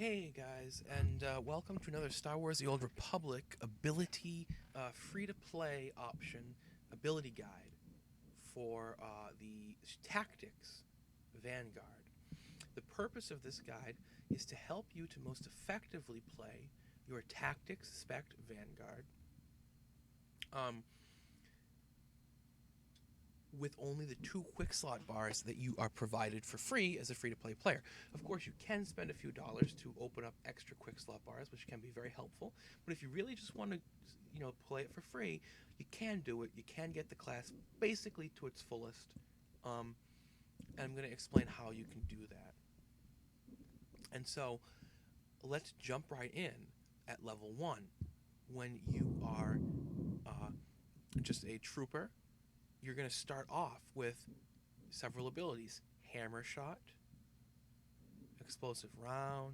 Hey guys, and welcome to another Star Wars: The Old Republic ability free-to-play option ability guide for the Tactics Vanguard. The purpose of this guide is to help you to most effectively play your Tactics Spec Vanguard um, with only the 2 quick slot bars that you are provided for free as a free-to-play player. Of course, you can spend a few dollars to open up extra quick slot bars, which can be very helpful. But if you really just want to, play it for free, you can do it. You can get the class basically to its fullest. And I'm going to explain how you can do that. And so, let's jump right in at level 1 when you are just a trooper. You're going to start off with several abilities: hammer shot, explosive round,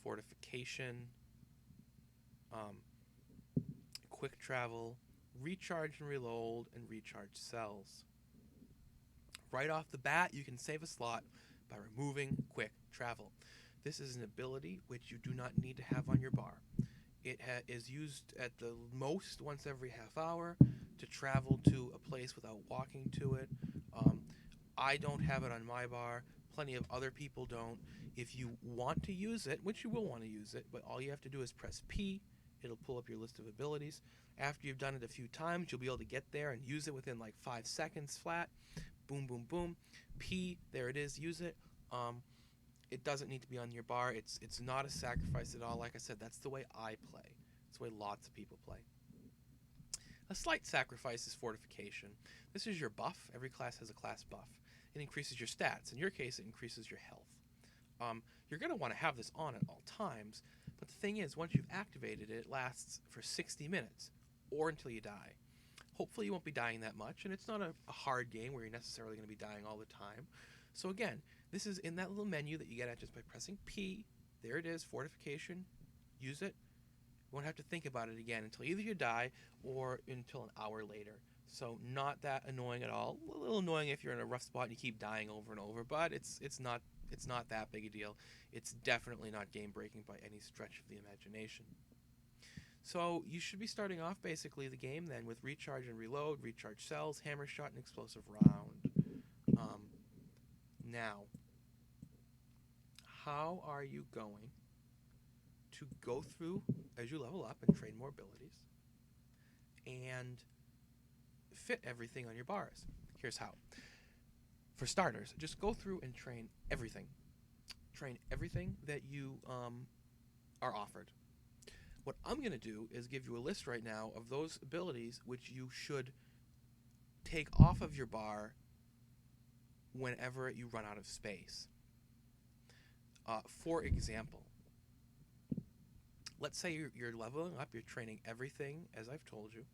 fortification, quick travel, recharge and reload, and recharge cells. Right off the bat, you can save a slot by removing quick travel. This is an ability which you do not need to have on your bar. It is used at the most once every half hour to travel to a place without walking to it. I don't have it on my bar. Plenty of other people don't. If you want to use it, which you will want to use it, but all you have to do is press P. It'll pull up your list of abilities. After you've done it a few times, you'll be able to get there and use it within like 5 seconds flat. Boom, boom, boom. P, there it is, use it. It doesn't need to be on your bar. It's not a sacrifice at all. Like I said, that's the way I play. That's the way lots of people play. A slight sacrifice is fortification. This is your buff. Every class has a class buff. It increases your stats. In your case, it increases your health. You're going to want to have this on at all times, but the thing is, once you've activated it, it lasts for 60 minutes, or until you die. Hopefully you won't be dying that much, and it's not a hard game where you're necessarily going to be dying all the time. So again, this is in that little menu that you get at just by pressing P. There it is, fortification. Use it. You won't have to think about it again until either you die or until an hour later. So not that annoying at all. A little annoying if you're in a rough spot and you keep dying over and over, but it's not that big a deal. It's definitely not game breaking by any stretch of the imagination. So you should be starting off basically the game then with recharge and reload, recharge cells, hammer shot, and explosive round. Now, how are you going to go through as you level up and train more abilities and fit everything on your bars? Here's how. For starters, just go through and train everything. Train everything that you are offered. What I'm going to do is give you a list right now of those abilities which you should take off of your bar whenever you run out of space. For example, let's say you're leveling up, you're training everything as I've told you,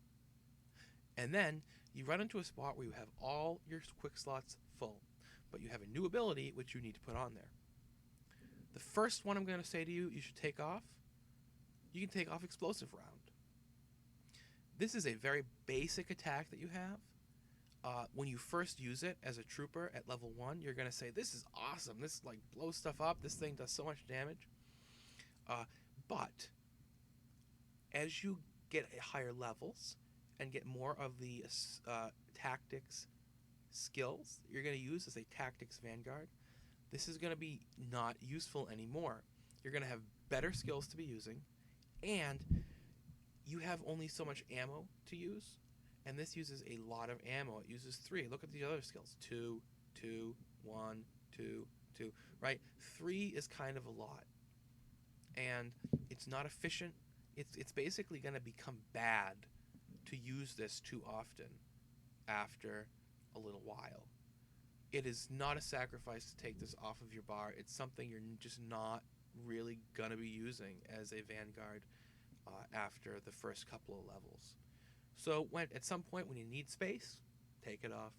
and then you run into a spot where you have all your quick slots full, but you have a new ability which you need to put on there. The first one I'm going to say to you should take off, you can take off explosive round. This is a very basic attack that you have. When you first use it as a trooper at level 1, you're going to say, this is awesome, this like blows stuff up, this thing does so much damage. But as you get higher levels and get more of the tactics skills you're going to use as a Tactics Vanguard, this is going to be not useful anymore. You're going to have better skills to be using, and you have only so much ammo to use, and this uses a lot of ammo. It uses 3. Look at the other skills. 2, 2, 1, 2, 2, right? 3 is kind of a lot, and it's not efficient. It's basically going to become bad to use this too often after a little while. It is not a sacrifice to take this off of your bar. It's something you're just not really going to be using as a Vanguard after the first couple of levels. So at some point when you need space, take it off.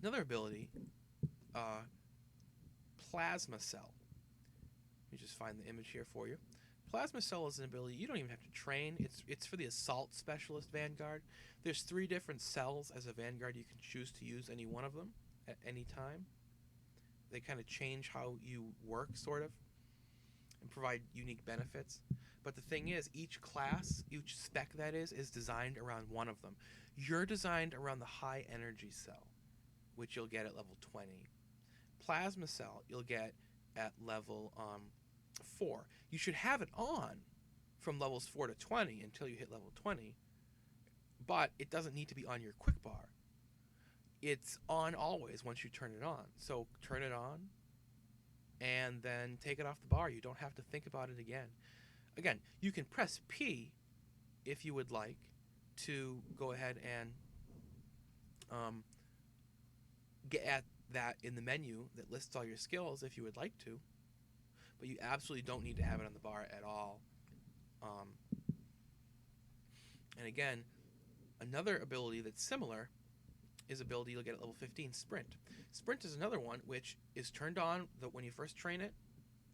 Another ability, Plasma Cell. Let me just find the image here for you. Plasma Cell is an ability you don't even have to train. It's for the Assault Specialist Vanguard. There's 3 different cells as a Vanguard. You can choose to use any one of them at any time. They kind of change how you work, sort of, and provide unique benefits. But the thing is, each class, each spec that is designed around one of them. You're designed around the high energy cell, which you'll get at level 20. Plasma cell, you'll get at level 4. You should have it on from levels 4 to 20 until you hit level 20, but it doesn't need to be on your quick bar. It's on always once you turn it on. So turn it on and then take it off the bar. You don't have to think about it again. Again, you can press P if you would like to go ahead and get at that in the menu that lists all your skills if you would like to, but you absolutely don't need to have it on the bar at all. And again, another ability that's similar is ability you'll get at level 15, Sprint. Sprint is another one which is turned on when you first train it,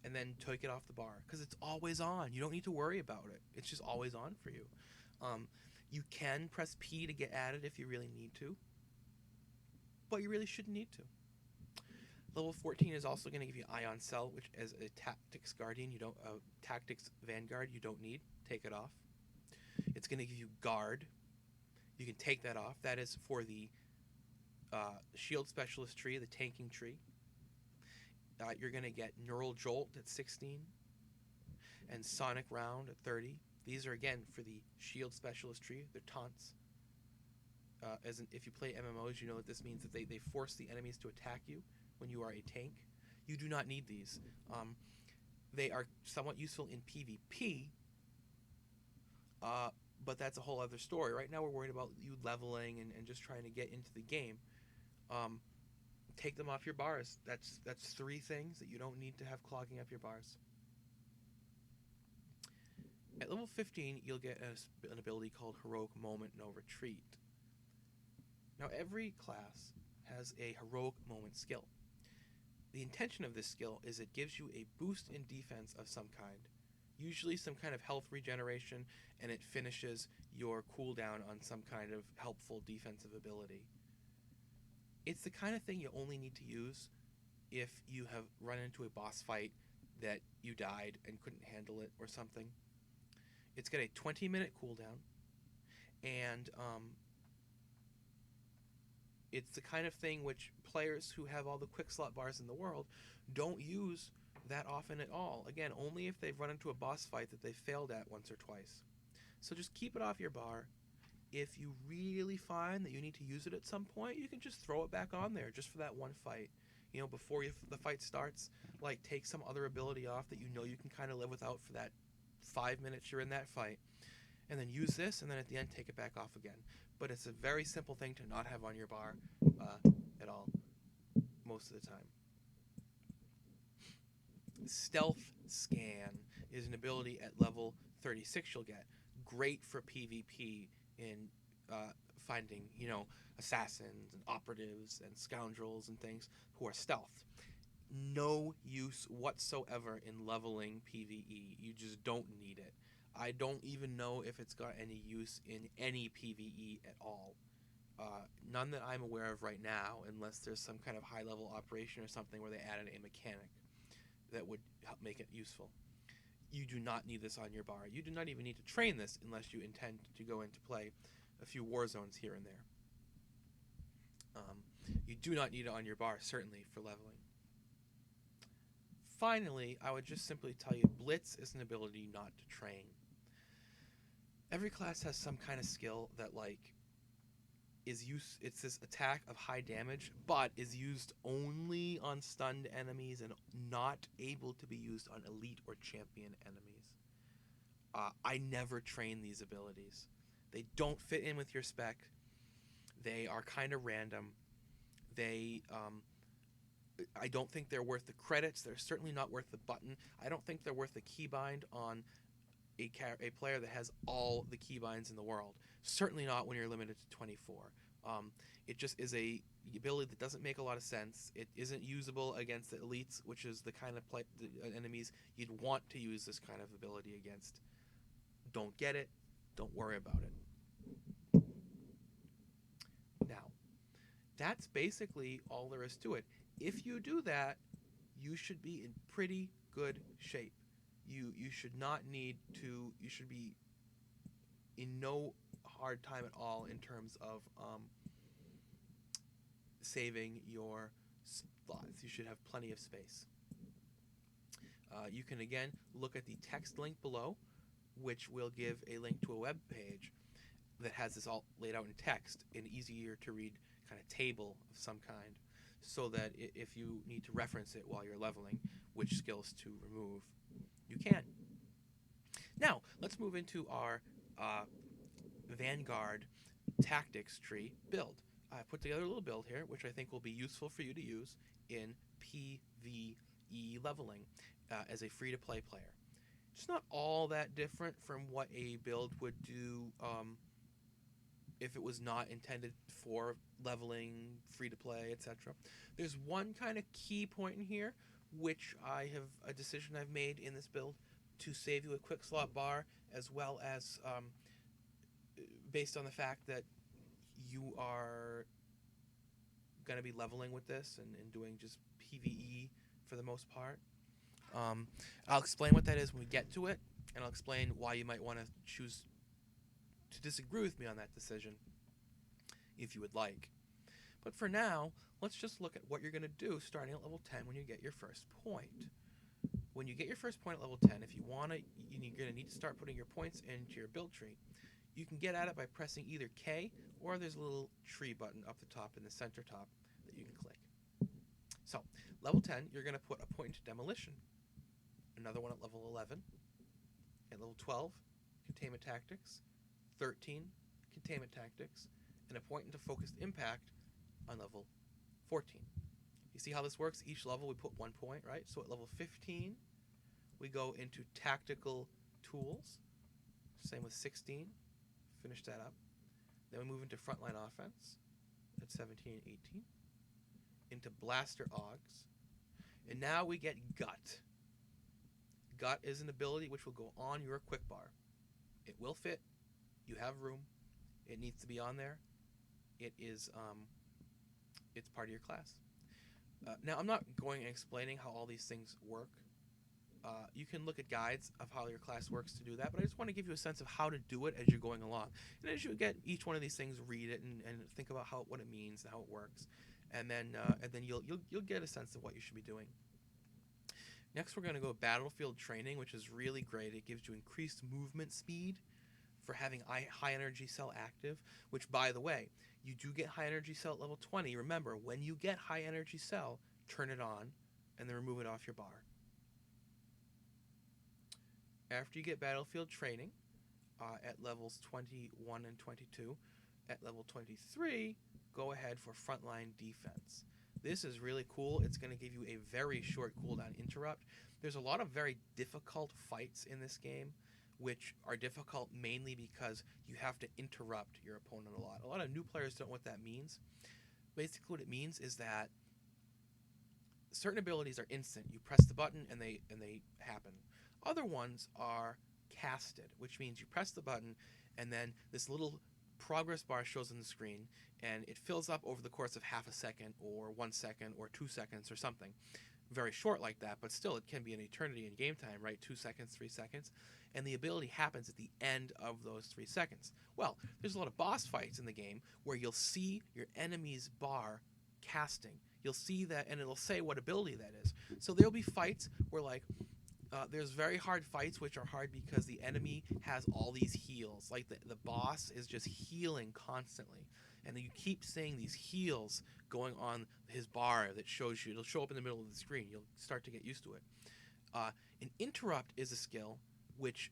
and then take it off the bar, because it's always on. You don't need to worry about it. It's just always on for you. You can press P to get at it if you really need to, but you really shouldn't need to. Level 14 is also going to give you Ion Cell, which as a Tactics Guardian, Tactics Vanguard, you don't need. Take it off. It's going to give you Guard. You can take that off. That is for the Shield Specialist tree, the tanking tree. You're going to get Neural Jolt at 16 and Sonic Round at 30. These are, again, for the Shield Specialist tree. They're taunts. If you play MMOs, you know that this means that they force the enemies to attack you when you are a tank. You do not need these. They are somewhat useful in PvP, but that's a whole other story. Right now we're worried about you leveling and just trying to get into the game. Take them off your bars. That's 3 things that you don't need to have clogging up your bars. At level 15, you'll get an ability called Heroic Moment No Retreat. Now, every class has a Heroic Moment skill. The intention of this skill is it gives you a boost in defense of some kind, usually some kind of health regeneration, and it finishes your cooldown on some kind of helpful defensive ability. It's the kind of thing you only need to use if you have run into a boss fight that you died and couldn't handle it or something. It's got a 20-minute cooldown, and it's the kind of thing which players who have all the quick slot bars in the world don't use that often at all. Again, only if they've run into a boss fight that they've failed at once or twice. So just keep it off your bar. If you really find that you need to use it at some point, you can just throw it back on there just for that one fight. You know, before the fight starts, like take some other ability off that you know you can kind of live without for that 5 minutes you're in that fight, and then use this, and then at the end take it back off again. But it's a very simple thing to not have on your bar at all, most of the time. Stealth Scan is an ability at level 36 you'll get. Great for PvP in finding, assassins and operatives and scoundrels and things who are stealth. No use whatsoever in leveling PvE. You just don't need it. I don't even know if it's got any use in any PvE at all. None that I'm aware of right now, unless there's some kind of high-level operation or something where they added a mechanic that would help make it useful. You do not need this on your bar. You do not even need to train this unless you intend to go in to play a few war zones here and there. You do not need it on your bar, certainly, for leveling. Finally, I would just simply tell you Blitz is an ability not to train. Every class has some kind of skill that, it's this attack of high damage, but is used only on stunned enemies and not able to be used on elite or champion enemies. I never train these abilities. They don't fit in with your spec. They are kind of random. I don't think they're worth the credits. They're certainly not worth the button. I don't think they're worth the keybind on a player that has all the keybinds in the world. Certainly not when you're limited to 24. It just is a ability that doesn't make a lot of sense. It isn't usable against the elites, which is the kind of enemies you'd want to use this kind of ability against. Don't get it. Don't worry about it. Now, that's basically all there is to it. If you do that, you should be in pretty good shape. You should not need to. You should be in no hard time at all in terms of saving your slots. You should have plenty of space. You can again look at the text link below, which will give a link to a web page that has this all laid out in text, an easier to read kind of table of some kind, so that if you need to reference it while you're leveling, which skills to remove, you can. Now, let's move into our Vanguard tactics tree build. I put together a little build here, which I think will be useful for you to use in PvE leveling as a free-to-play player. It's not all that different from what a build would do if it was not intended for leveling, free-to-play, etc. There's one kind of key point in here, which I have a decision I've made in this build to save you a quick slot bar, as well as based on the fact that you are going to be leveling with this and doing just PvE for the most part. I'll explain what that is when we get to it, and I'll explain why you might want to choose to disagree with me on that decision if you would like. But for now, let's just look at what you're going to do starting at level 10 when you get your first point. When you get your first point at level 10, if you want to, you're going to need to start putting your points into your build tree. You can get at it by pressing either K, or there's a little tree button up the top in the center top that you can click. So, level 10, you're going to put a point into demolition. Another one at level 11. At level 12, containment tactics. 13, containment tactics. And a point into focused impact on level 14. You see how this works? Each level we put 1 point, right? So at level 15, we go into tactical tools. Same with 16. Finish that up. Then we move into frontline offense at 17 and 18. Into blaster augs. And now we get gut. Gut is an ability which will go on your quick bar. It will fit. You have room. It needs to be on there. It is it's part of your class. Now, I'm not going and explaining how all these things work. You can look at guides of how your class works to do that, but I just want to give you a sense of how to do it as you're going along. And as you get each one of these things, read it and think about what it means and how it works, and then you'll get a sense of what you should be doing. Next, we're going to go battlefield training, which is really great. It gives you increased movement speed for having high energy cell active, which, by the way, you do get high energy cell at level 20. Remember, when you get high energy cell, turn it on and then remove it off your bar. After you get battlefield training at levels 21 and 22, at level 23, go ahead for frontline defense. This is really cool. It's going to give you a very short cooldown interrupt. There's a lot of very difficult fights in this game, which are difficult mainly because you have to interrupt your opponent a lot. A lot of new players don't know what that means. Basically what it means is that certain abilities are instant. You press the button and they happen. Other ones are casted, which means you press the button and then this little progress bar shows on the screen and it fills up over the course of half a second or 1 second or 2 seconds or something. Very short like that, but still it can be an eternity in game time, right? 2 seconds, 3 seconds. And the ability happens at the end of those 3 seconds. Well, there's a lot of boss fights in the game where you'll see your enemy's bar casting. You'll see that, and it'll say what ability that is. So there'll be fights where, like, there's very hard fights which are hard because the enemy has all these heals. Like, the boss is just healing constantly. And then you keep seeing these heals going on his bar that shows you. It'll show up in the middle of the screen. You'll start to get used to it. An interrupt is a skill which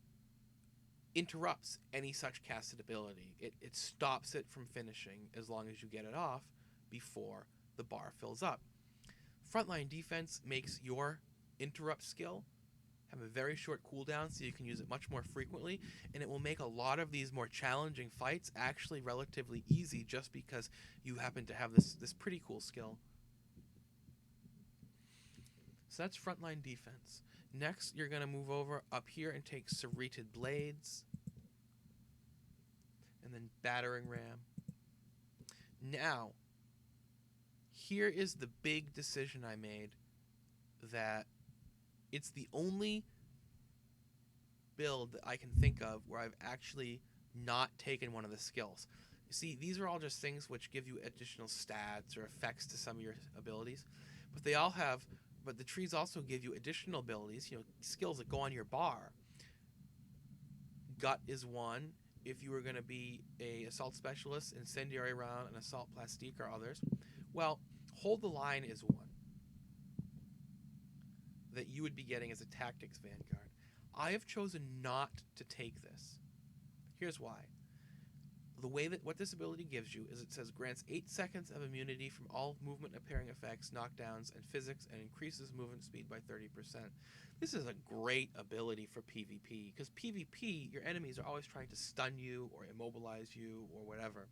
interrupts any such casted ability. It stops it from finishing as long as you get it off before the bar fills up. Frontline defense makes your interrupt skill have a very short cooldown so you can use it much more frequently, and it will make a lot of these more challenging fights actually relatively easy just because you happen to have this pretty cool skill. So that's frontline defense. Next, you're going to move over up here and take serrated blades, and then battering ram. Now, here is the big decision I made that it's the only build that I can think of where I've actually not taken one of the skills. You see, these are all just things which give you additional stats or effects to some of your abilities, but they all have. But the trees also give you additional abilities, skills that go on your bar. Gut is one. If you were going to be a assault specialist, incendiary round, and assault plastique are others. Well, hold the line is one that you would be getting as a Tactics Vanguard. I have chosen not to take this. Here's why. The way that what this ability gives you is it says grants 8 seconds of immunity from all movement impairing effects, knockdowns, and physics, and increases movement speed by 30%. This is a great ability for PvP, because PvP, your enemies are always trying to stun you or immobilize you or whatever.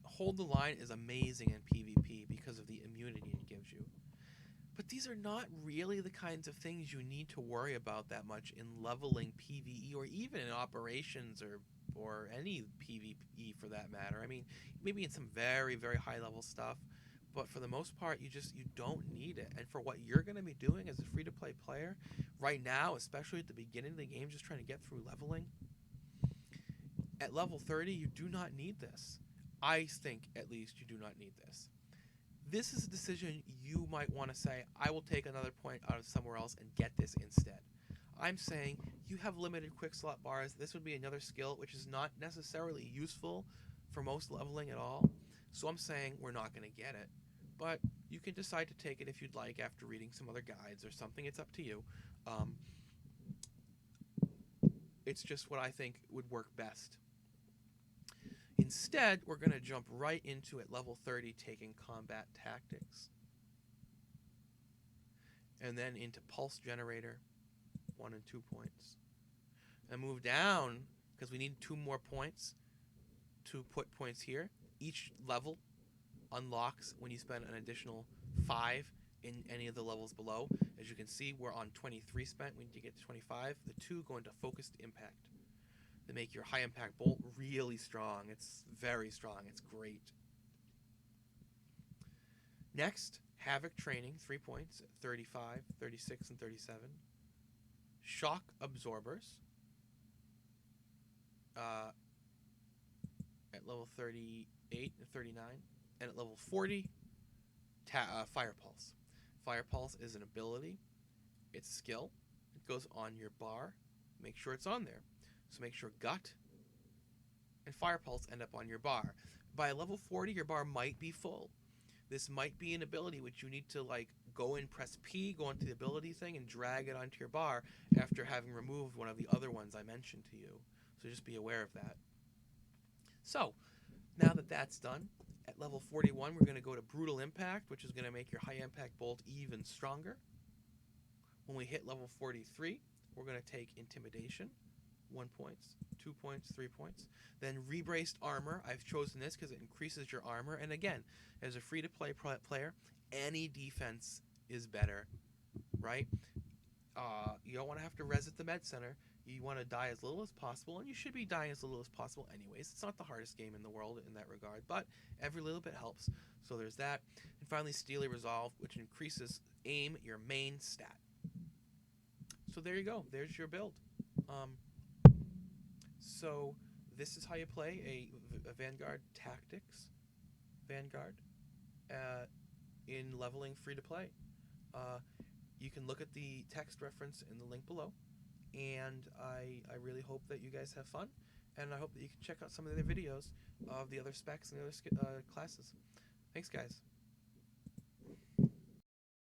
Hold the line is amazing in PvP because of the immunity it gives you. But these are not really the kinds of things you need to worry about that much in leveling PvE, or even in operations, or any PvE for that matter. I mean, maybe in some very, very high level stuff, but for the most part, you don't need it. And for what you're going to be doing as a free-to-play player right now, especially at the beginning of the game, just trying to get through leveling, at level 30, you do not need this. I think, at least, you do not need this. This is a decision you might want to say, I will take another point out of somewhere else and get this instead. I'm saying you have limited quick slot bars. This would be another skill which is not necessarily useful for most leveling at all. So I'm saying we're not going to get it. But you can decide to take it if you'd like after reading some other guides or something. It's up to you. It's just what I think would work best. Instead, we're going to jump right into, at level 30, taking combat tactics. And then into pulse generator, 1 and 2 points. And move down, because we need 2 more points to put points here. Each level unlocks when you spend an additional 5 in any of the levels below. As you can see, we're on 23 spent. We need to get to 25. The 2 go into focused impact. They make your high impact bolt really strong. It's very strong. It's great. Next, Havoc training, 3 points at 35, 36, and 37. Shock absorbers at level 38 and 39. And at level 40, Fire Pulse. Fire Pulse is an ability. It's a skill. It goes on your bar. Make sure it's on there. So make sure Gut and Fire Pulse end up on your bar. By level 40, your bar might be full. This might be an ability which you need to go and press P, go into the ability thing, and drag it onto your bar after having removed one of the other ones I mentioned to you. So just be aware of that. So, now that that's done, at level 41, we're going to go to Brutal Impact, which is going to make your high impact bolt even stronger. When we hit level 43, we're going to take Intimidation. 1 point, 2 points, 3 points. Then Rebraced Armor. I've chosen this because it increases your armor. And again, as a free-to-play player, any defense is better, right? You don't want to have to res at the med center. You want to die as little as possible, and you should be dying as little as possible anyways. It's not the hardest game in the world in that regard, but every little bit helps. So there's that. And finally, Steely Resolve, which increases aim, your main stat. So there you go. There's your build. So this is how you play a Vanguard Tactics Vanguard in leveling free-to-play. You can look at the text reference in the link below, and I really hope that you guys have fun, and I hope that you can check out some of the other videos of the other specs and the other classes. Thanks, guys.